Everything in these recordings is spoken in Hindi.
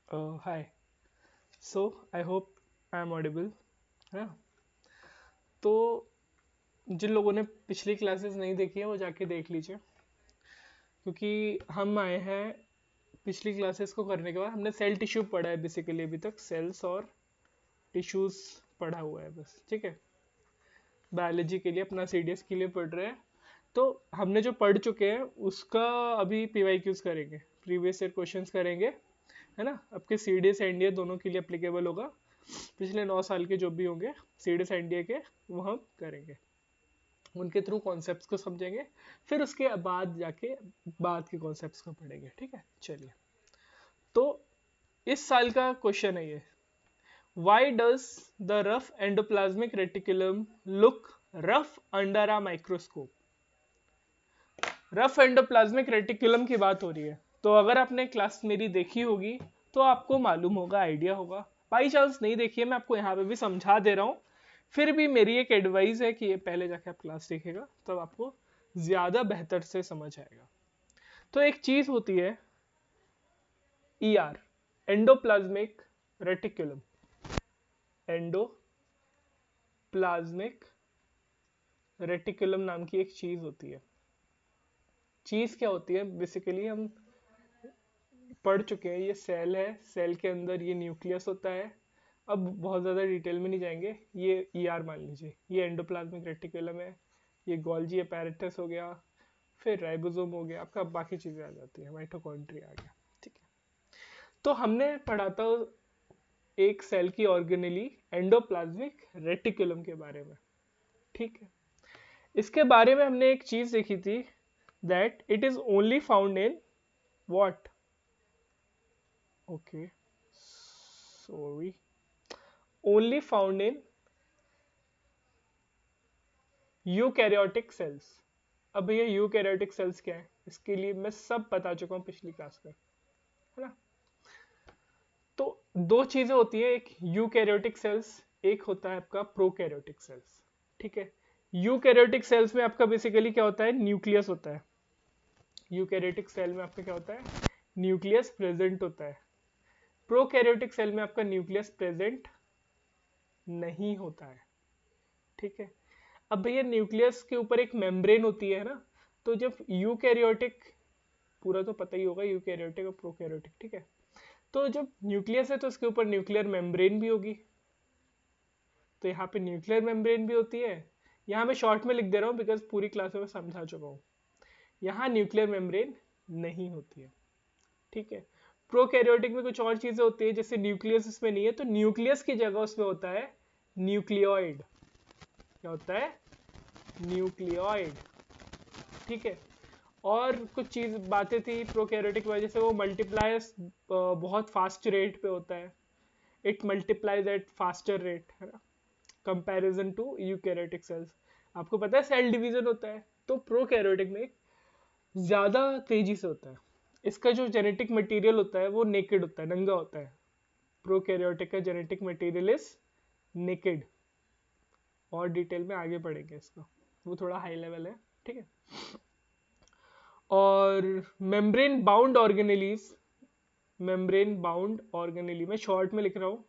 Hi. So I hope I am audible. है ना? तो जिन लोगों ने पिछली क्लासेस नहीं देखी है वो जाके देख लीजिए, क्योंकि हम आए हैं पिछली क्लासेस को करने के बाद। हमने सेल टिश्यू पढ़ा है बेसिकली, अभी तक सेल्स और टिश्यूज पढ़ा हुआ है बस, ठीक है। बायोलॉजी के लिए अपना सीडीएस के लिए पढ़ रहे हैं। तो हमने जो पढ़ चुके हैं उसका अभी पीवाईक्यूज करेंगे, प्रीवियस ईयर क्वेश्चंस करेंगे, है ना। आपके सीडीएस एनडीए दोनों के लिए एप्लीकेबल होगा। पिछले 9 साल के जो भी होंगे सीडीएस एनडीए के, वो हम करेंगे, उनके थ्रू कॉन्सेप्ट्स को समझेंगे। फिर उसके बाद जाके बाद के कॉन्सेप्ट्स को पढ़ेंगे, ठीक है। चलिए, तो इस साल का क्वेश्चन है ये: why does the rough endoplasmic reticulum look rough under a microscope? Rough endoplasmic reticulum की बात हो रही है, तो अगर आपने क्लास मेरी देखी होगी तो आपको मालूम होगा, आइडिया होगा। बाई चांस नहीं देखिए, मैं आपको यहाँ पे भी समझा दे रहा हूँ। फिर भी मेरी एक एडवाइस है कि ये पहले जाके आप क्लास देखेगा, तब तो आपको ज़्यादा बेहतर से समझ आएगा। तो एक चीज़ होती है ER, endoplasmic reticulum. Endoplasmic reticulum नाम की एक चीज़ होती है। चीज़ क्या होती है बेसिकली हम पढ़ चुके हैं। ये सेल है, सेल के अंदर ये न्यूक्लियस होता है। अब बहुत ज़्यादा डिटेल में नहीं जाएंगे। ये ईआर मान लीजिए, ये एंडोप्लाज्मिक रेटिकुलम है। ये गोल्जी अपैरेटस हो गया, फिर राइबोसोम हो गया, आपका बाकी चीज़ें आ जाती हैं, माइटोकॉन्ड्रिया आ गया, ठीक है। तो हमने पढ़ा था एक सेल की ऑर्गेनेली एंडोप्लाज्मिक रेटिकुलम के बारे में, ठीक है। इसके बारे में हमने एक चीज़ देखी थी, that it is only found in what, okay, sorry, only found in eukaryotic cells. अब भैया यूकैरियोटिक सेल्स क्या है, इसके लिए मैं सब बता चुका हूँ पिछली क्लास में, है ना। तो दो चीजें होती है, एक यूकैरियोटिक सेल्स, एक होता है आपका प्रोकैरियोटिक सेल्स, ठीक है। यूकैरियोटिक सेल्स में आपका बेसिकली क्या होता है, न्यूक्लियस होता है। यूकैरियोटिक सेल में आपका क्या होता है, न्यूक्लियस प्रेजेंट होता है। प्रोकैरियोटिक सेल में आपका न्यूक्लियस प्रेजेंट नहीं होता है, ठीक है। अब भैया न्यूक्लियस के ऊपर एक मेम्ब्रेन होती है ना, तो जब यूकैरियोटिक, पूरा तो पता ही होगा यूकैरियोटिक और प्रोकैरियोटिक, ठीक है। तो जब न्यूक्लियस है तो उसके ऊपर न्यूक्लियर मेम्ब्रेन भी होगी, तो यहाँ पे न्यूक्लियर मेम्ब्रेन भी होती है। यहाँ मैं शॉर्ट में लिख दे रहा हूँ बिकॉज पूरी क्लास में समझा चुका हूँ। यहाँ न्यूक्लियर मेम्ब्रेन नहीं होती है, ठीक है। प्रोकैरियोटिक में कुछ और चीजें होती है, जैसे न्यूक्लियस इसमें नहीं है, तो न्यूक्लियस की जगह उसमें होता है न्यूक्लियोइड। क्या होता है, न्यूक्लियोइड, ठीक है। और कुछ चीज बातें थी प्रोकैरियोटिक की वजह से, वो मल्टीप्लायर्स बहुत फास्ट रेट पे होता है। It multiplies eight faster rate, है ना, कंपैरिजन टू यूकैरियोटिक सेल्स। आपको पता है सेल डिवीजन होता है, तो प्रोकैरियोटिक में ज्यादा तेजी से होता है। इसका जो जेनेटिक मटेरियल होता है वो नेकेड होता है, नंगा होता है। प्रोकैरियोटिक का जेनेटिक मटेरियल इज नेकेड। और डिटेल में आगे पढ़ेंगे इसको, वो थोड़ा हाई लेवल है, ठीक है। और membrane bound organelles, membrane bound organelle मैं शॉर्ट में लिख रहा हूँ।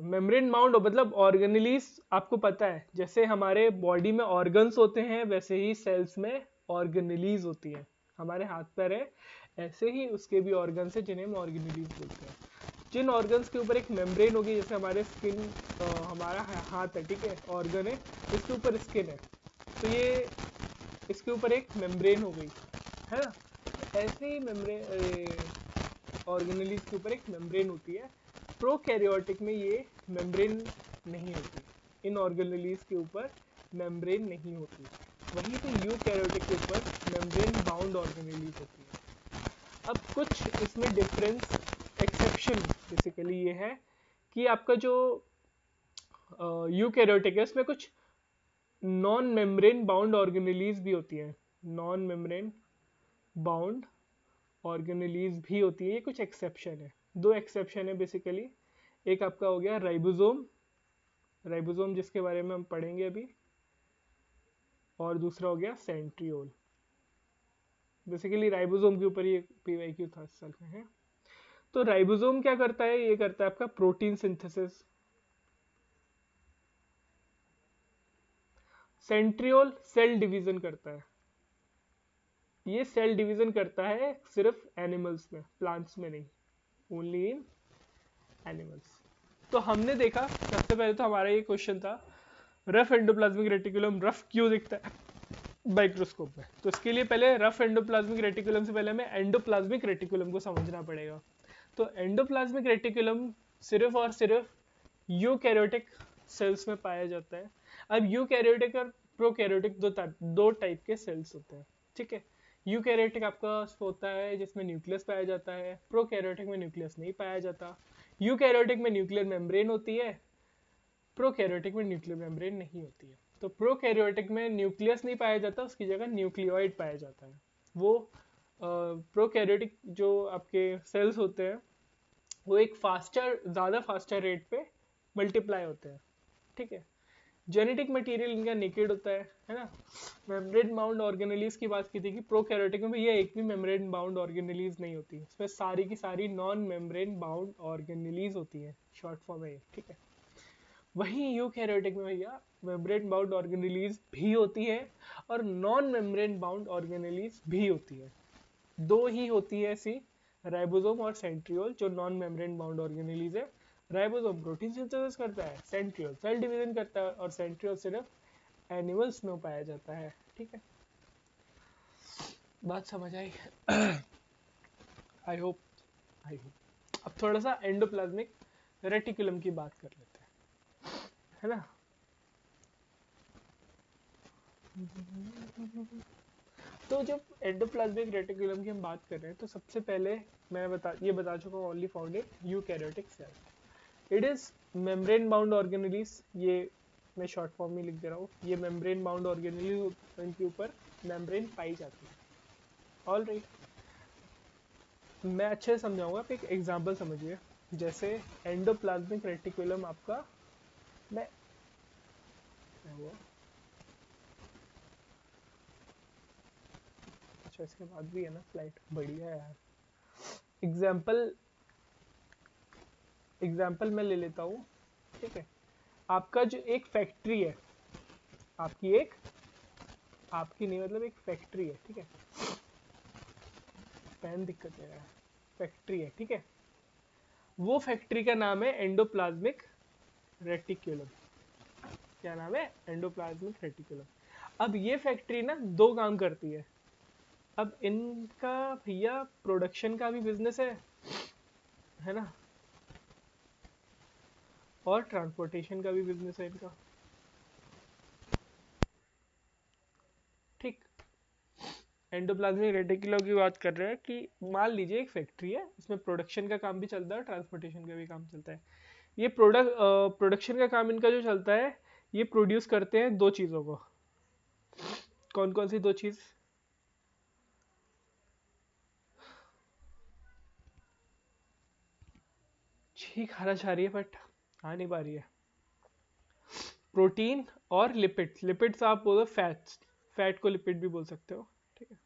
मेम्ब्रेन बाउंड मतलब ऑर्गेनेलीज, आपको पता है जैसे हमारे बॉडी में ऑर्गन्स होते हैं वैसे ही सेल्स में ऑर्गेनेलीज होती है। हमारे हाथ पैर है, ऐसे ही उसके भी ऑर्गन्स है जिन्हें हम ऑर्गेनेलीज बोलते हैं। जिन ऑर्गन्स के ऊपर एक मेम्ब्रेन होगी, जैसे हमारे स्किन, हमारा हाथ है, ठीक है, ऑर्गन है, इसके ऊपर स्किन है, तो ये इसके ऊपर एक मेम्ब्रेन हो गई, है ना। ऐसे ही मेम्ब्रेन ऑर्गेनेलीज के ऊपर एक मेम्ब्रेन होती है। प्रोकैरियोटिक में ये मेम्ब्रेन नहीं होती, इन ऑर्गेनेलीज के ऊपर मेम्ब्रेन नहीं होती। वहीं पे यूकैरियोटिक के ऊपर मेम्ब्रेन बाउंड ऑर्गेनेलीज होती है। अब कुछ इसमें डिफरेंस, एक्सेप्शन बेसिकली ये है कि आपका जो यूकैरियोटिक है उसमें कुछ नॉन मेम्ब्रेन बाउंड ऑर्गेनेलीज भी होती है। नॉन मेम्ब्रेन बाउंड ऑर्गेनेलीज भी होती है, ये कुछ एक्सेप्शन है। दो एक्सेप्शन है बेसिकली, एक आपका हो गया राइबोसोम, राइबोसोम जिसके बारे में हम पढ़ेंगे अभी, और दूसरा हो गया सेंट्रियोल। बेसिकली राइबोसोम के ऊपर ये पीवाईक्यू था इस साल में है। तो राइबोसोम क्या करता है, ये करता है आपका protein synthesis. Centriole cell division करता है। ये सेल डिवीजन करता है सिर्फ एनिमल्स में, प्लांट्स में नहीं, ओनली इन एनिमल्स। तो हमने देखा सबसे पहले तो हमारा ये क्वेश्चन था रफ एंडोप्लाज्मिक रेटिकुलम रफ क्यों दिखता है माइक्रोस्कोप में। तो इसके लिए पहले रफ एंडोप्लाज्मिक रेटिकुलम से पहले हमें एंडोप्लाज्मिक रेटिकुलम को समझना पड़ेगा। तो एंडोप्लाज्मिक रेटिकुलम सिर्फ और सिर्फ यूकैरियोटिक सेल्स में पाया जाता है। अब यूकैरियोटिक और प्रोकैरियोटिक दो टाइप के सेल्स होते हैं, ठीक है। यूकैरियोटिक आपका होता है जिसमें न्यूक्लियस पाया जाता है, प्रोकैरियोटिक में न्यूक्लियस नहीं पाया जाता। यूकैरियोटिक में न्यूक्लियर मेम्ब्रेन होती है, प्रोकैरियोटिक में न्यूक्लियर मेम्ब्रेन नहीं होती है। तो प्रोकैरियोटिक में न्यूक्लियस नहीं पाया जाता, उसकी जगह न्यूक्लियोइड पाया जाता है। वो प्रोकैरियोटिक जो आपके सेल्स होते हैं वो एक ज़्यादा फास्टर रेट पे मल्टीप्लाई होते हैं, ठीक है। जेनेटिक मटेरियल इनका नेकेड होता है ना। मेम्ब्रेन बाउंड ऑर्गेनेलीज की बात की थी कि प्रोकैरियोटिक में भैया एक भी मेम्ब्रेन बाउंड ऑर्गेनेलीज नहीं होती, इसमें सारी की सारी नॉन मेम्ब्रेन बाउंड ऑर्गेनेलीज होती है, शॉर्ट फॉर्म है, ठीक है। वहीं यूकैरियोटिक में भैया मेम्ब्रेन बाउंड ऑर्गेनेलीज भी होती है और नॉन मेम्ब्रेन बाउंड ऑर्गेनेलीज भी होती है। दो ही होती है ऐसी, राइबोसोम और सेंट्रियोल, जो नॉन मेम्ब्रेन बाउंड ऑर्गेनेलीज है। राइबोसोम प्रोटीन सिंथेसिस करता है, सेंट्रियोल सेल डिवीजन करता है, और सेंट्रियोल सिर्फ एनिमल्स में पाया जाता है, ठीक है। बात समझ आई? I hope, I hope. अब थोड़ा सा एंडोप्लाज्मिक रेटिकुलम की बात कर लेते हैं, है ना। तो जब एंडोप्लाज्मिक रेटिकुलम की हम बात कर रहे हैं तो सबसे पहले मैं ये बता चुका हूँ, only found in eukaryotic cell. It is membrane bound organelles, ये मैं शॉर्ट फॉर्म में लिख दे रहा हूँ। ये मेम्ब्रेन बाउंड ऑर्गेनेलीज, इनके ऊपर मेम्ब्रेन पाई जाती है। ऑल राइट, मैं अच्छे से समझाऊंगा, आप एक एग्जांपल समझिए। जैसे एंडोप्लाज्मिक रेटिकुलम आपका, मैं क्या हुआ, अच्छा इसके बाद भी है ना फ्लाइट, बढ़िया यार। एग्जाम्पल एग्जाम्पल मैं ले लेता हूँ, ठीक है। आपका जो एक फैक्ट्री है, आपकी नहीं मतलब एक फैक्ट्री है, ठीक है। पेन दिक्कत दे रहा है, फैक्ट्री है, ठीक है। वो फैक्ट्री का नाम है एंडोप्लाज्मिक रेटिकुलम। क्या नाम है? Endoplasmic reticulum. अब ये फैक्ट्री ना दो काम करती है। अब इनका भैया प्रोडक्शन का भी बिजनेस है ना, और ट्रांसपोर्टेशन का भी बिजनेस है इनका, ठीक। एंडोप्लाज्मिक रेटिकुलम की बात कर रहे हैं कि मान लीजिए एक फैक्ट्री है, इसमें प्रोडक्शन का काम भी चलता है और ट्रांसपोर्टेशन का भी काम चलता है। ये प्रोडक्शन का काम इनका जो चलता है, ये प्रोड्यूस करते हैं दो चीज़ों को। कौन कौन सी दो चीज़? ठीक खाना चाह रही है बट आ नहीं पा रही है। प्रोटीन और लिपिड्स। लिपिड्स आप बोलो फैट्स, फैट को लिपिड भी बोल सकते हो, ठीक है।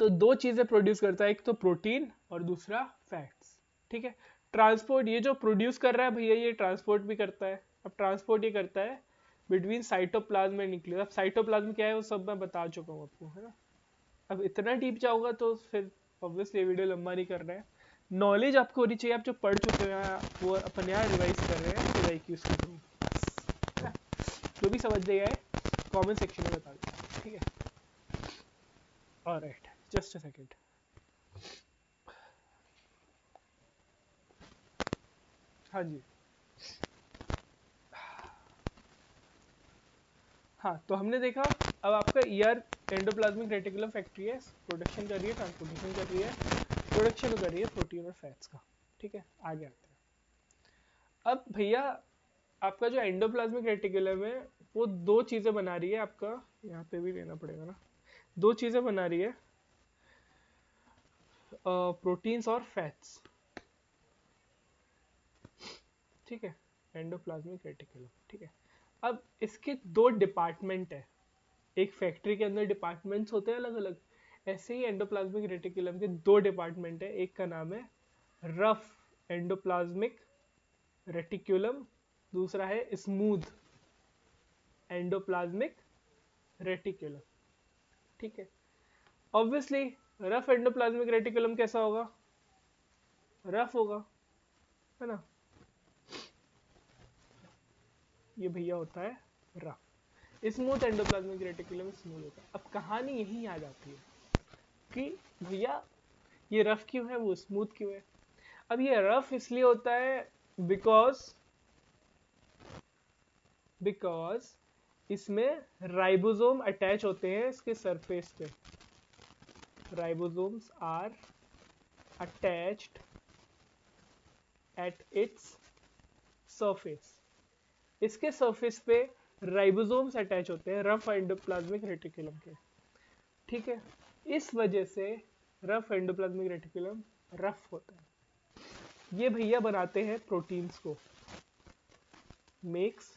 तो दो चीजें प्रोड्यूस करता है, एक तो प्रोटीन और दूसरा फैट्स, ठीक है। ट्रांसपोर्ट, ये जो प्रोड्यूस कर रहा है भैया ये ट्रांसपोर्ट भी करता है। अब ट्रांसपोर्ट ये करता है बिटवीन साइटोप्लाज्म एंड न्यूक्लियस। अब साइटोप्लाज्म क्या है वो सब मैं बता चुका हूँ आपको, है ना। अब इतना डीप जाऊंगा तो फिर ऑब्वियसली वीडियो लंबा नहीं कर रहे हैं। नॉलेज आपको होनी चाहिए, आप जो पढ़ चुके हैं वो अपन यहाँ रिवाइज कर रहे हैं फिर IQs के थ्रू, है ना। जो भी समझ नहीं आए कमेंट सेक्शन में बता दो, ठीक है। Alright, just a second. हाँ जी, हाँ तो हमने देखा अब आपका ईआर एंडोप्लाज्मिक रेटिकुलम फैक्ट्री है, प्रोडक्शन कर रही है, ट्रांसपोर्टेशन कर रही है, प्रोडक्शन कर रही है प्रोटीन और फैट्स का, ठीक है। आगे आते हैं। अब भैया आपका जो एंडोप्लाज्मिक रेटिकुलम है वो दो चीजें बना रही है, आपका यहाँ पे भी लेना पड़ेगा ना, दो चीजें बना रही है, प्रोटीन्स और फैट्स, ठीक है। एंडोप्लाज्मिक रेटिकुलम, ठीक है। अब इसके दो डिपार्टमेंट है, एक फैक्ट्री के अंदर डिपार्टमेंट्स होते हैं अलग अलग, ऐसे ही एंडोप्लाज्मिक रेटिकुलम के दो डिपार्टमेंट है, एक का नाम है रफ एंडोप्लाज्मिक रेटिकुलम, दूसरा है स्मूथ एंडोप्लाज्मिक रेटिकुलम। ठीक है, ऑब्वियसली रफ एंडोप्लाज्मिक रेटिकुलम कैसा होगा, रफ होगा, है ना। ये भैया होता है rough. Smooth endoplasmic reticulum smooth होता है। अब कहानी यही आ जाती है कि भैया ये रफ क्यों है, वो स्मूथ क्यों है। अब ये रफ इसलिए होता है बिकॉज इसमें राइबोसोम अटैच होते हैं इसके सरफेस पे। Ribosomes are attached at its surface. इसके सरफेस पे राइबोसोम्स अटैच होते हैं रफ एंडोप्लाज्मिक रेटिकुलम के। ठीक है, इस वजह से रफ एंडोप्लाज्मिक रेटिकुलम रफ होता है। ये भैया बनाते हैं प्रोटीन्स को, मेक्स।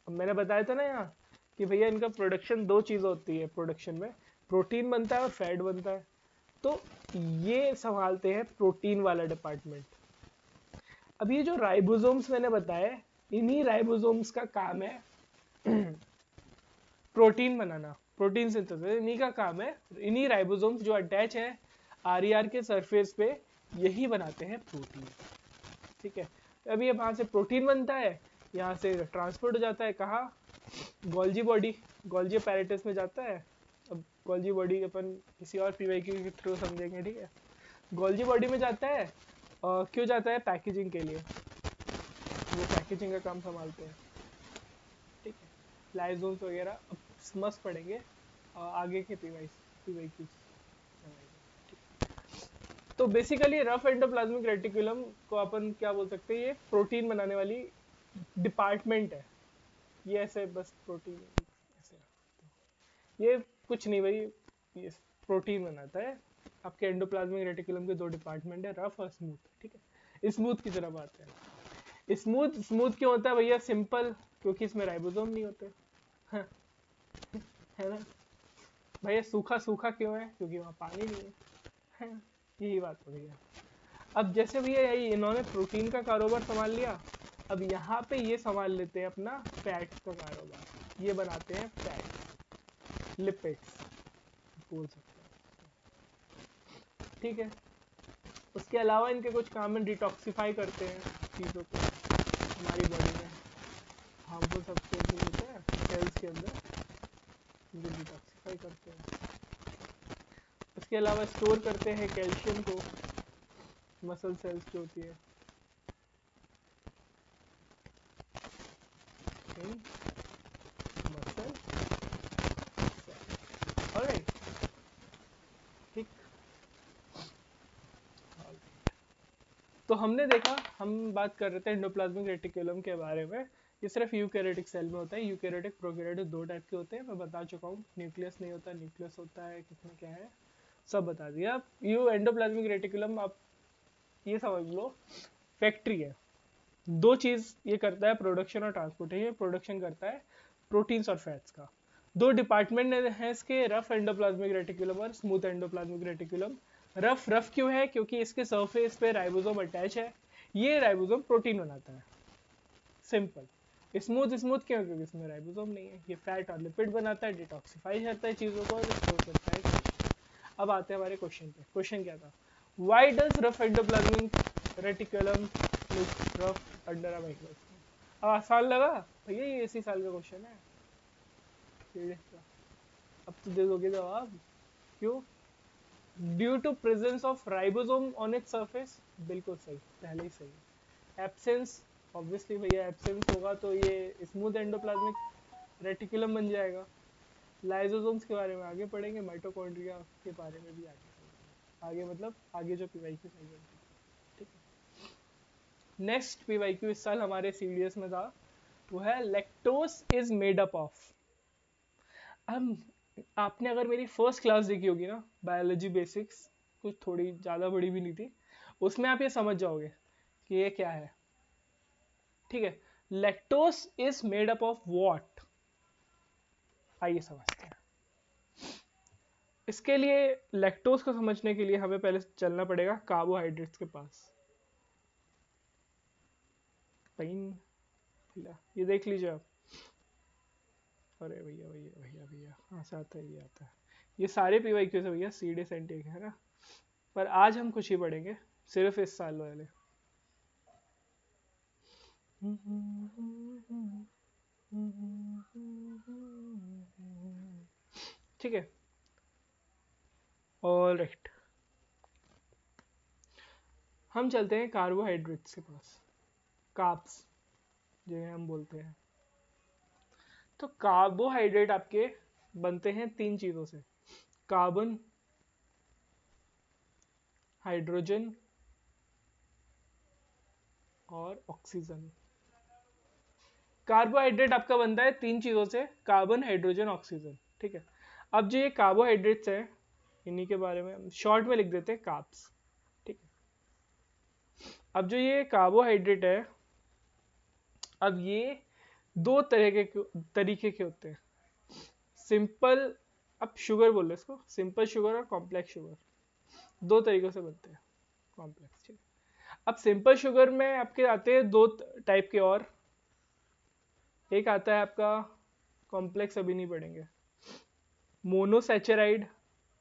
मैंने बताया था ना यहाँ कि भैया इनका प्रोडक्शन दो चीज होती है प्रोडक्शन में, प्रोटीन बनता है और फैट बनता है। तो ये संभालते हैं प्रोटीन वाला डिपार्टमेंट। अब ये जो राइबोसोम्स मैंने बताया, इन्हीं राइबोसोम्स का काम है प्रोटीन बनाना, प्रोटीन सिंथेसिस इन्हीं का काम है। इन्हीं राइबोसोम्स जो अटैच है आरईआर के सरफेस पे, यही बनाते हैं प्रोटीन। ठीक है, अब ये वहां से प्रोटीन बनता है, यहाँ से ट्रांसपोर्ट हो जाता है कहाँ, गोल्जी बॉडी, गोल्जी पैरेटस में जाता है। अब गोल्जी बॉडी अपन किसी और पीवाईक्यू के थ्रू समझेंगे, ठीक है। गोल्जी बॉडी में जाता है, क्यों जाता है, पैकेजिंग के लिए, वो पैकेजिंग का काम संभालते हैं। ठीक है, लाइजोम्स वगैरह अब मस्त पढ़ेंगे आगे के पीवाईक्यू। तो बेसिकली रफ एंडोप्लाज्मिक रेटिकुलम को अपन क्या बोल सकते हैं, ये प्रोटीन बनाने वाली डिपार्टमेंट है। ये ऐसे बस प्रोटीन ऐसे, ये कुछ नहीं भाई, ये प्रोटीन बनाता है। आपके एंडोप्लाज्मिक रेटिकुलम के दो डिपार्टमेंट है, रफ और स्मूथ। ठीक है, स्मूथ की तरफ आते हैं। स्मूथ स्मूथ क्यों होता है भैया, सिंपल, क्योंकि इसमें राइबोसोम नहीं होते। हाँ, है ना भैया। सूखा सूखा क्यों है, क्योंकि वहाँ पानी नहीं है, हाँ, यही बात हो भैया। अब जैसे भैया यही इन्होंने प्रोटीन का कारोबार संभाल लिया, अब यहाँ पे ये संभाल लेते हैं अपना फैट का कारोबार। ये बनाते हैं फैट, लिपिड्स बोल सकते हैं। ठीक है, उसके अलावा इनके कुछ काम में डिटॉक्सिफाई करते हैं चीज़ों को हमारी बॉडी में, हार्मफुल सब्सटेंसेस होते हैं सेल्स के अंदर, इनको डिटॉक्सिफाई करते हैं। उसके अलावा स्टोर करते हैं कैल्शियम को, मसल सेल्स जो होती है, मसल सेल। ऑलराइट, ठीक। तो हमने देखा, हम बात कर रहे थे एंडोप्लाज्मिक रेटिकुलम के बारे में। ये सिर्फ यूकैरियोटिक सेल में होता है। यूकैरियोटिक प्रोकैरियोटिक दो टाइप के होते हैं, मैं बता चुका हूँ। न्यूक्लियस नहीं होता, न्यूक्लियस होता है, किसमें क्या है सब बता दिया। अब यू एंडोप्लाज्मिक रेटिकुलम आप ये समझ लो फैक्ट्री है। दो चीज ये करता है, प्रोडक्शन और ट्रांसपोर्टेशन। प्रोडक्शन करता है प्रोटीन्स और फैट्स का। दो डिपार्टमेंट है इसके, रफ एंडोप्लाज्मिक रेटिकुलम और smooth endoplasmic reticulum. Rough rough क्यों है, क्योंकि इसके सरफेस पे राइबोसोम अटैच है, ये राइबोसोम प्रोटीन बनाता है, सिंपल। स्मूथ स्मूथ क्यों, क्योंकि इसमें राइबोसोम नहीं है, ये फैट और लिपिड बनाता है, डिटॉक्सिफाई करता है चीजों को और स्टोर करता है। अब आते हैं हमारे क्वेश्चन पे। क्वेश्चन क्या था, why does rough endoplasmic reticulum look rough under a microscope. अब आसान लगा भैया, ये इसी साल का क्वेश्चन है सीरीज का। अब तो दे दोगे जवाब, क्यों, due to presence of ribosome on its surface. बिल्कुल सही, पहले ही सही है। एब्सेंस, ऑब्वियसली भैया एब्सेंस होगा तो ये स्मूथ एंडोप्लाज्मिक रेटिकुलम बन जाएगा। लाइसोसोम्स के बारे में आगे पढ़ेंगे, माइटोकॉन्ड्रिया के बारे में भी आगे पढ़ेंगे। आगे मतलब आगे जो पीवाईक्यू सेगमेंट है, ठीक है। नेक्स्ट पीवाईक्यू इस साल हमारे सीडीएस में था, वो है lactose is made up of. अब आपने अगर मेरी फर्स्ट क्लास देखी होगी ना, बायोलॉजी बेसिक्स, कुछ थोड़ी ज़्यादा बड़ी भी नहीं थी, उसमें आप ये समझ जाओगे कि ये क्या है। ठीक है, lactose is made up of what, आइए समझते हैं। इसके लिए लैक्टोज को समझने के लिए हमें पहले चलना पड़ेगा कार्बोहाइड्रेट्स के पास। ये देख लीजिए आप। अरे भैया भैया भैया भैया कहाँ से आता है, ये आता है। ये सारे पीवाईक्यू से भैया सीडे सेंटेक है ना, पर आज हम कुछ ही पढ़ेंगे सिर्फ इस साल वाले। ठीक है, ऑल राइट, हम चलते हैं कार्बोहाइड्रेट्स के पास, कार्ब्स जिन्हें हम बोलते हैं। तो कार्बोहाइड्रेट आपके बनते हैं तीन चीजों से, कार्बन, हाइड्रोजन और ऑक्सीजन। कार्बोहाइड्रेट आपका बनता है तीन चीजों से, कार्बन, हाइड्रोजन, ऑक्सीजन। ठीक है, अब जो ये कार्बोहाइड्रेट्स हैं इन्हीं के बारे में शॉर्ट में लिख देते हैं कार्ब्स। ठीक है, अब जो ये कार्बोहाइड्रेट है, अब ये दो तरीके के होते हैं। सिंपल, अब शुगर बोल रहे इसको, सिंपल शुगर और कॉम्प्लेक्स शुगर, दो तरीकों से बनते हैं कॉम्प्लेक्स। ठीक है, अब सिंपल शुगर में आपके आते हैं दो टाइप के, और एक आता है आपका कॉम्प्लेक्स, अभी नहीं पढ़ेंगे, मोनोसैचराइड,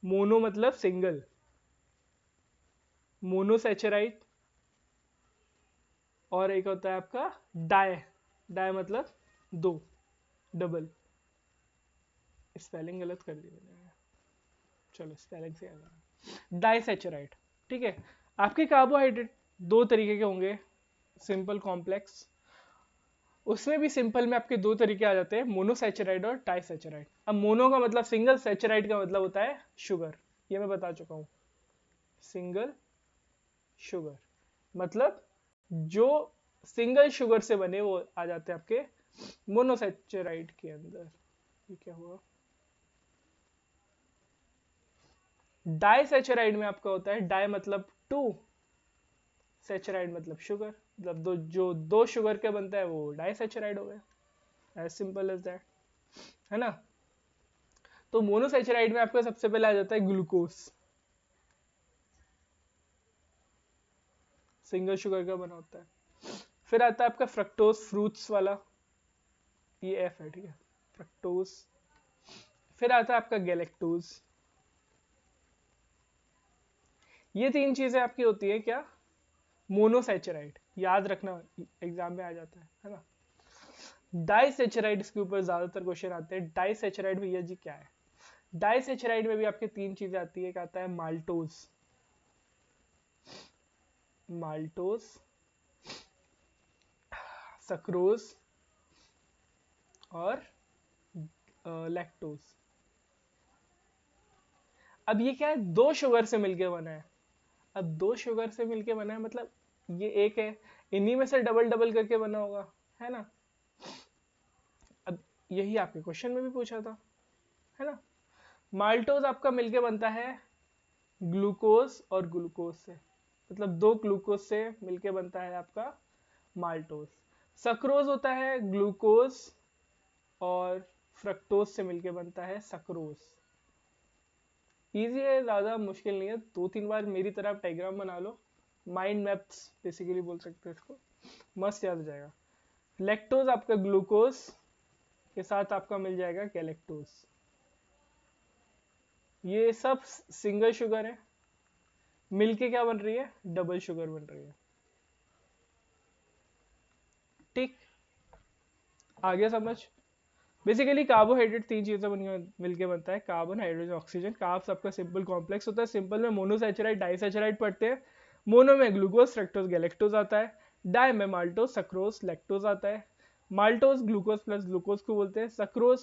मोनो मतलब सिंगल, मोनोसैचराइड, और एक होता है आपका डाई, डाई मतलब दो, डबल। स्पेलिंग गलत कर दी मैंने, चलो स्पेलिंग से आएगा, डाइसैचराइड। ठीक है, आपके कार्बोहाइड्रेट दो तरीके के होंगे, सिंपल, कॉम्प्लेक्स। उसमें भी सिंपल में आपके दो तरीके आ जाते हैं, मोनोसैचराइड और डाइसैचराइड। अब मोनो का मतलब सिंगल, सैचराइड का मतलब होता है शुगर, ये मैं बता चुका हूं। सिंगल शुगर मतलब जो सिंगल शुगर से बने वो आ जाते हैं आपके मोनोसैचराइड के अंदर। ये क्या हुआ, डाइसैचराइड में आपका होता है, डाई मतलब टू, सैचराइड मतलब शुगर, मतलब जो दो शुगर के बनता है वो डाइसैचराइड हो गया, एज सिंपल एज दैट, है ना। तो मोनोसैचराइड में आपका सबसे पहले आ जाता है ग्लूकोज, सिंगल शुगर का बना होता है। फिर आता है आपका फ्रक्टोज, फ्रूट्स वाला, ये एफ है, ठीक है, फ्रक्टोज। फिर आता है आपका गैलेक्टोज। ये तीन चीजें आपकी होती है क्या, मोनोसैचराइड, याद रखना एग्जाम में आ जाता है ना। डाइसैचराइड के ऊपर ज्यादातर क्वेश्चन आते हैं। डाइसैचराइड भैया जी क्या है, डाइसैचराइड में भी आपके तीन चीजें आती है, एक आता है माल्टोज, माल्टोज, सक्रोज और लैक्टोज। अब ये क्या है, दो शुगर से मिलके बना है। अब दो शुगर से मिलके बना है मतलब ये एक है, इन्हीं में से डबल डबल करके बना होगा, है ना। अब यही आपके क्वेश्चन में भी पूछा था, है ना। माल्टोज आपका मिलके बनता है ग्लूकोज और ग्लूकोज से, मतलब दो ग्लूकोज से मिलके बनता है आपका माल्टोज। सक्रोज होता है ग्लूकोज और फ्रक्टोज से मिलके बनता है सक्रोज। इजी है, ज्यादा मुश्किल नहीं है, दो तीन बार मेरी तरह डायग्राम बना लो, माइंड मैप्स बेसिकली बोल सकते हैं इसको, मस्त याद हो जाएगा। लैक्टोज आपका ग्लूकोज के साथ आपका मिल जाएगा गैलेक्टोज। ये सब सिंगल शुगर है, मिलके क्या बन रही है, डबल शुगर बन रही है। ठीक, आगे समझ। बेसिकली कार्बोहाइड्रेट तीन चीजों मिलके बनता है, कार्बन, हाइड्रोजन, ऑक्सीजन। कार्ब्स आपका सिंपल कॉम्प्लेक्स होता है, सिंपल में मोनोसैचराइड, डाइसैचराइड पढ़ते हैं। मोनो में ग्लूकोज, फ्रक्टोज, गैलेक्टोज आता है। डाई में माल्टोज, सक्रोज, लैक्टोज आता है। माल्टोज ग्लूकोज प्लस ग्लूकोज को बोलते हैं। सक्रोज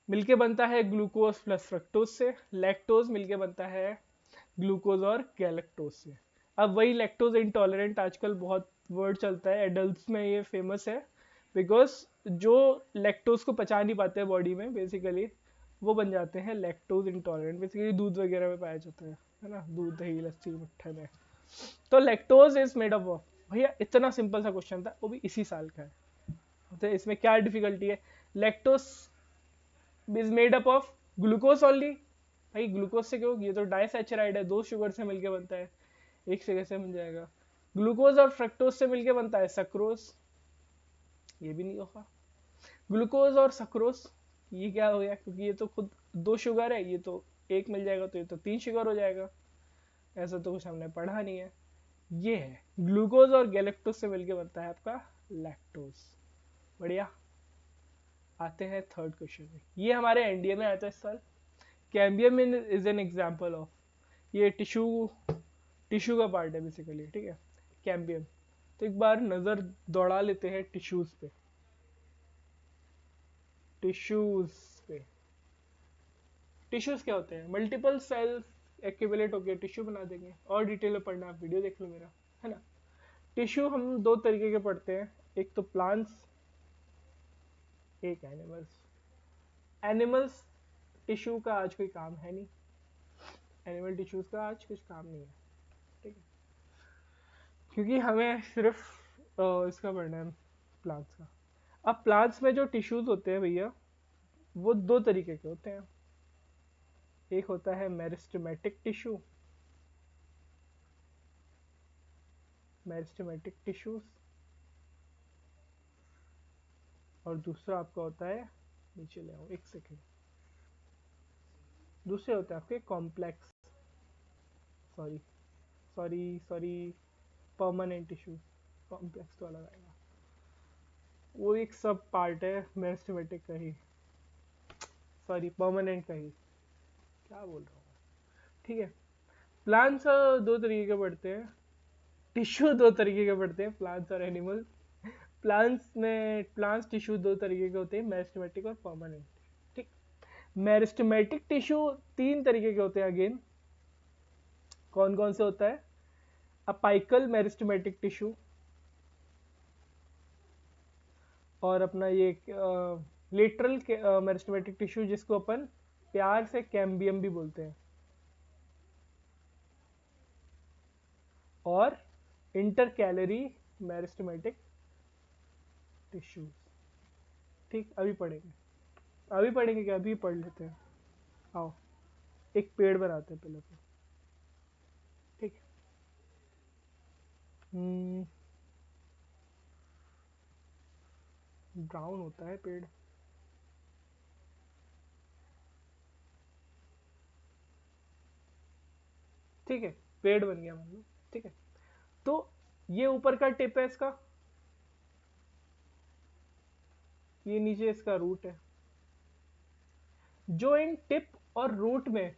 मिलके बनता है ग्लूकोज प्लस फ्रक्टोज से। लैक्टोज मिलके बनता है ग्लूकोज और गैलेक्टोज से। अब वही लैक्टोज इंटॉलरेंट आजकल बहुत वर्ड चलता है, एडल्ट्स में ये फेमस है, बिकॉज जो लैक्टोज को पचा नहीं पाते बॉडी में बेसिकली, वो बन जाते हैं लैक्टोज इंटॉलरेंट। बेसिकली दूध वगैरह में पाया जाता है ना, दूध, दही, लस्सी, मट्ठन में। तो lactose is made up of, भैया इतना सिंपल सा क्वेश्चन था, वो भी इसी साल का है, तो इसमें क्या डिफिकल्टी है। Lactose is made up of glucose only, भाई ग्लूकोज से क्यों, ये तो डाइसैचराइड है, 2 शुगर से मिलके बनता है, एक से कैसे बन जाएगा? ग्लूकोज और फ्रक्टोज से मिलके बनता है सक्रोज, ये भी नहीं होगा। ग्लूकोज और सक्रोज, ये क्या हो गया, क्योंकि ये तो खुद 2 शुगर है, ये तो एक मिल जाएगा तो ये तो 3 शुगर हो जाएगा। ऐसा तो कुछ हमने पढ़ा नहीं है। ये है ग्लूकोज और गैलेक्टोज से मिलके बनता है आपका लैक्टोज। बढ़िया। आते हैं थर्ड क्वेश्चन में, ये हमारे एनडीए में आया था इस साल। Cambium is an example of, ये टिश्यू टिश्यू का पार्ट है बेसिकली, ठीक है, कैम्बियम। तो एक बार नजर दौड़ा लेते हैं टिश्यूज पे, टिश्यूज पे। टिश्यूज क्या होते हैं? मल्टीपल सेल्स एक्यूमुलेट होकर टिश्यू बना देंगे। और डिटेल में पढ़ना आप वीडियो देख लो मेरा, है ना। टिश्यू हम 2 तरीके के पढ़ते हैं, एक तो प्लांट्स, एक एनिमल्स। एनिमल्स टिश्यू का आज कोई काम है नहीं, एनिमल टिश्यूज का आज कुछ काम नहीं है, ठीक है, क्योंकि हमें सिर्फ इसका पढ़ना है, प्लांट्स का। अब प्लांट्स में जो टिश्यूज होते हैं भैया, वो 2 तरीके के होते हैं। एक होता है मेरिस्टेमेटिक टिश्यू, मेरिस्टेमेटिक टिश्यूज, और दूसरा आपका होता है, नीचे ले आओ 1 सेकेंड, दूसरे होते हैं आपके complex, sorry sorry sorry permanent tissues. Complex तो अलग आएगा, वो एक सब पार्ट है मेरिस्टेमेटिक का ही, सॉरी परमानेंट का ही, क्या बोल रहा हूँ, ठीक है। प्लांट्स 2 तरीके के पढ़ते हैं, टिश्यू 2 तरीके के पढ़ते हैं, प्लांट्स और एनिमल। प्लांट्स टिश्यू 2 तरीके के होते हैं, मेरिस्टेमेटिक और परमानेंट, ठीक। मेरिस्टेमेटिक टिश्यू 3 तरीके के होते हैं अगेन। कौन कौन से होता है? अपाइकल मेरिस्टेमेटिक टिश्यू, और अपना ये लेटरल मेरिस्टेमेटिक टिश्यू, जिसको अपन प्यार से कैम्बियम भी बोलते हैं, और इंटरकैलरी मेरिस्टेमेटिक टिश्यूज, ठीक। अभी पढ़ेंगे क्या? अभी पढ़ लेते हैं, आओ एक पेड़ बनाते हैं पहले तो, ठीक। ब्राउन होता है पेड़, ठीक है, पेड़ बन गया मान लो, ठीक है। तो ये ऊपर का टिप है इसका, ये नीचे इसका रूट है, जो इन टिप और रूट में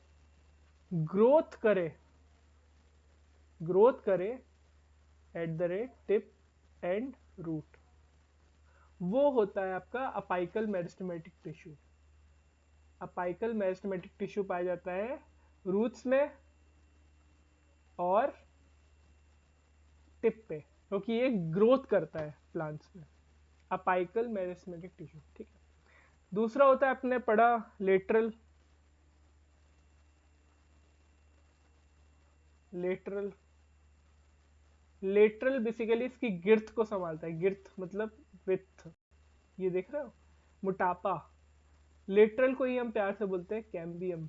ग्रोथ करे, ग्रोथ करे at the rate tip and root, वो होता है आपका apical meristematic tissue. Apical meristematic tissue पाया जाता है रूट्स में और टिप पे, क्योंकि ये ग्रोथ करता है प्लांट्स में। अपाइकल मेरिस्टेमेटिक टिश्यू, ठीक है। दूसरा होता है, आपने पढ़ा लेटरल, लेटरल लेटरल बेसिकली इसकी गिर्थ को संभालता है, गिर्थ मतलब विथ, ये देख रहे हो, मोटापा। लेटरल को ही हम प्यार से बोलते हैं कैम्बियम।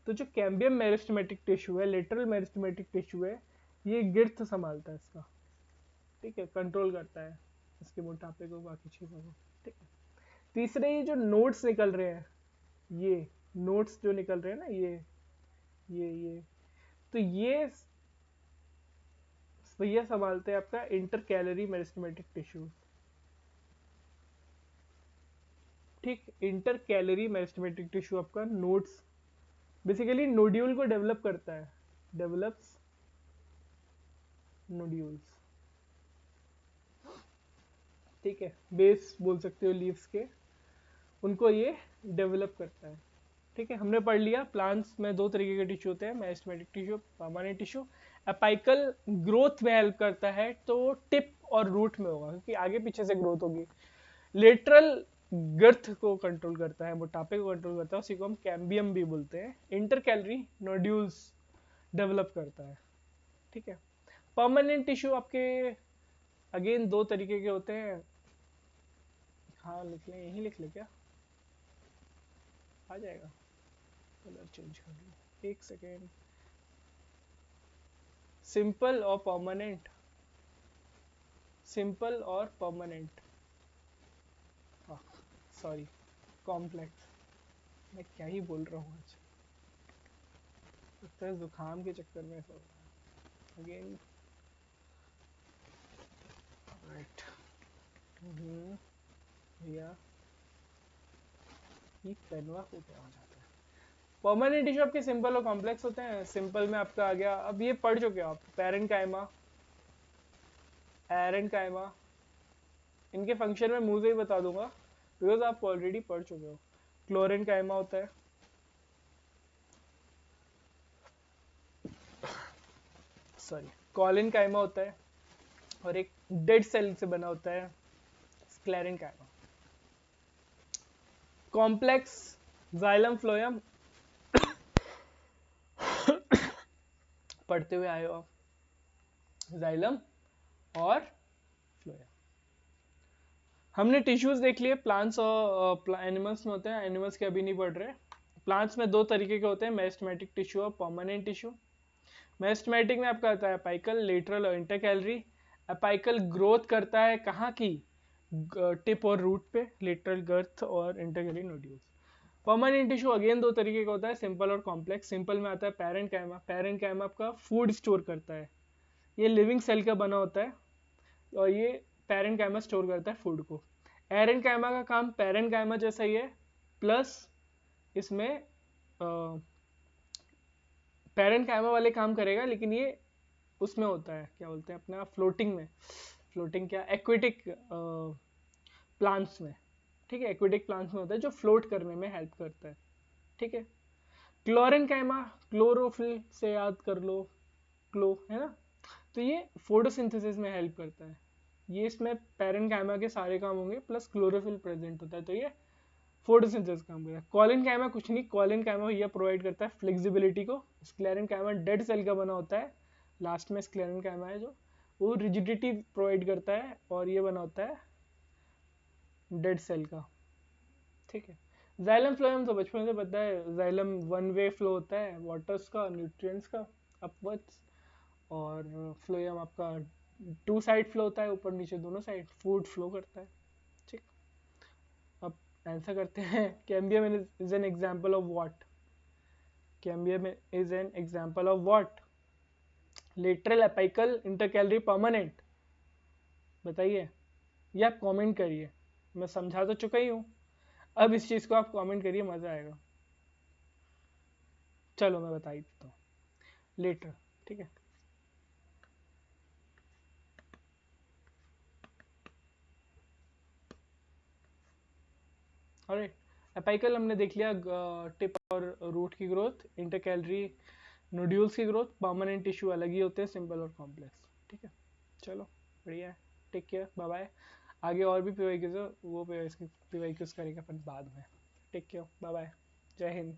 तो जो कैम्बियम मेरिस्टेमेटिक टिश्यू है, लेटरल मेरिस्टेमेटिक टिश्यू है, ये गिर्थ संभालता है इसका, ठीक है, कंट्रोल करता है इसके मोटापे को, बाकी चीजों को, ठीक है। तीसरे ये जो नोड्स निकल रहे हैं, ये नोड्स जो निकल रहे हैं ना, ये तो ये भैया संभालते हैं आपका इंटर कैलरी मेरिस्टेमेटिक टिश्यूज, ठीक। इंटर कैलरी मेरिस्टेमेटिक टिश्यू आपका नोड्स बेसिकली नोड्यूल को डेवलप करता है, डेवलप्स नोड्यूल्स, ठीक है, बेस बोल सकते हो लीव्स के, उनको ये डेवलप करता है, ठीक है। हमने पढ़ लिया प्लांट्स में 2 तरीके के टिश्यू होते हैं, meristematic tissue, permanent tissue. Apical growth में हेल्प करता है, तो टिप और रूट में होगा, क्योंकि आगे पीछे से ग्रोथ होगी। लेटरल गर्थ को कंट्रोल करता है, मोटापे को कंट्रोल करता है, उसी को हम कैम्बियम भी बोलते हैं। इंटर कैलरी नोड्यूल्स डेवलप करता है, ठीक है। परमानेंट टिश्यू आपके अगेन 2 तरीके के होते हैं, हाँ लिख लें, यही लिख ले क्या, आ जाएगा, कलर चेंज कर लो, एक सेकेंड। सिंपल और परमानेंट, सिंपल और परमानेंट, सॉरी कॉम्प्लेक्स, मैं क्या ही बोल रहा हूँ आज, लगता है जुकाम के चक्कर में ऐसा होता है अगेन। राइट, भैया ये पेनवा को क्या हो जाता है। परमानेंट टिश्यू आपके सिंपल और कॉम्प्लेक्स होते हैं। सिंपल में आपका आ गया, अब ये पढ़ चुके हो आप, पैरेन्काइमा, एरेन्काइमा, इनके फंक्शन में मुंह से ही बता दूंगा बिकॉज आप ऑलरेडी पढ़ चुके हो। क्लोरेनकाइमा होता है, सॉरी कॉलिनकाइमा होता है, और एक डेड सेल से बना होता है स्क्लेरेनकाइमा। कॉम्प्लेक्स जाइलम फ्लोएम पढ़ते हुए आए हो आप, जाइलम और फ्लोएम। हमने टिश्यूज देख लिए, प्लांट्स और एनिमल्स में होते हैं, एनिमल्स के अभी नहीं पढ़ रहे। प्लांट्स में दो तरीके के होते हैं, मेरिस्टेमेटिक टिश्यू और परमानेंट टिश्यू। मेरिस्टेमेटिक में आपका आता है अपाइकल, लेटरल और इंटरकैलरी। अपाइकल ग्रोथ करता है कहाँ की, टिप और रूट पे, लेटरल गर्थ और intercalary nodules. Permanent tissue again दो तरीके का होता है, सिंपल और कॉम्प्लेक्स। सिंपल में आता है पैरेन्काइमा, पैरेन्काइमा आपका फूड स्टोर करता है, ये लिविंग सेल का बना होता है और ये पैरेन्काइमा स्टोर करता है फूड को। एरेन्काइमा का काम पैरेन्काइमा जैसा ही है, प्लस इसमें पैरेन्काइमा वाले काम करेगा, लेकिन ये उसमें होता है, क्या बोलते हैं अपना, फ्लोटिंग में, फ्लोटिंग क्या, एक्वेटिक प्लांट्स में, ठीक है, एक्वेटिक प्लांट्स में होता है जो फ्लोट करने में हेल्प करता है, ठीक है। क्लोरेनकाइमा, क्लोरोफिल से याद कर लो, क्लो है ना, तो ये फोटोसिंथेसिस में हेल्प करता है, ये इसमें पैरेन्काइमा के सारे काम होंगे, प्लस क्लोरोफिल प्रेजेंट होता है, तो ये फोटोसिंथेसिस काम करता है। कॉलिनकाइमा कुछ नहीं, कॉलिनकाइमा ये प्रोवाइड करता है फ्लेक्सिबिलिटी को। स्क्लेरेनकाइमा डेड सेल का बना होता है, लास्ट में स्क्लेरेनकाइमा है जो वो रिजिडिटी प्रोवाइड करता है, और ये बना होता है डेड सेल का, ठीक है। जाइलम फ्लोएम तो बचपन से पता है, जाइलम वन वे फ्लो होता है वाटर्स का, न्यूट्रिएंट्स का अपवर्ड्स, और फ्लोएम आपका टू साइड फ्लो होता है, ऊपर नीचे दोनों साइड फूड फ्लो करता है, ठीक। अब आंसर करते हैं, cambium is an example of what, cambium is an example of what, lateral apical intercalary permanent, बताइए, ये आप कमेंट करिए, मैं समझा तो चुका ही हूँ, अब इस चीज को आप कमेंट करिए, मजा आएगा। चलो मैं बता ही देता हूँ, लेटर, ठीक है। अरे एपिकल हमने देख लिया, टिप और रूट की ग्रोथ, इंटरकैलरी नोड्यूल्स की ग्रोथ, परमानेंट टिश्यू अलग ही होते हैं, सिंपल और कॉम्प्लेक्स, ठीक है। चलो बढ़िया है, टेक केयर, बाय बाय। आगे और भी पीवाईक्यूज है, वो पीवाईक्यूज करेंगे अपन बाद में। टेक केयर, बाय बाय, जय हिंद।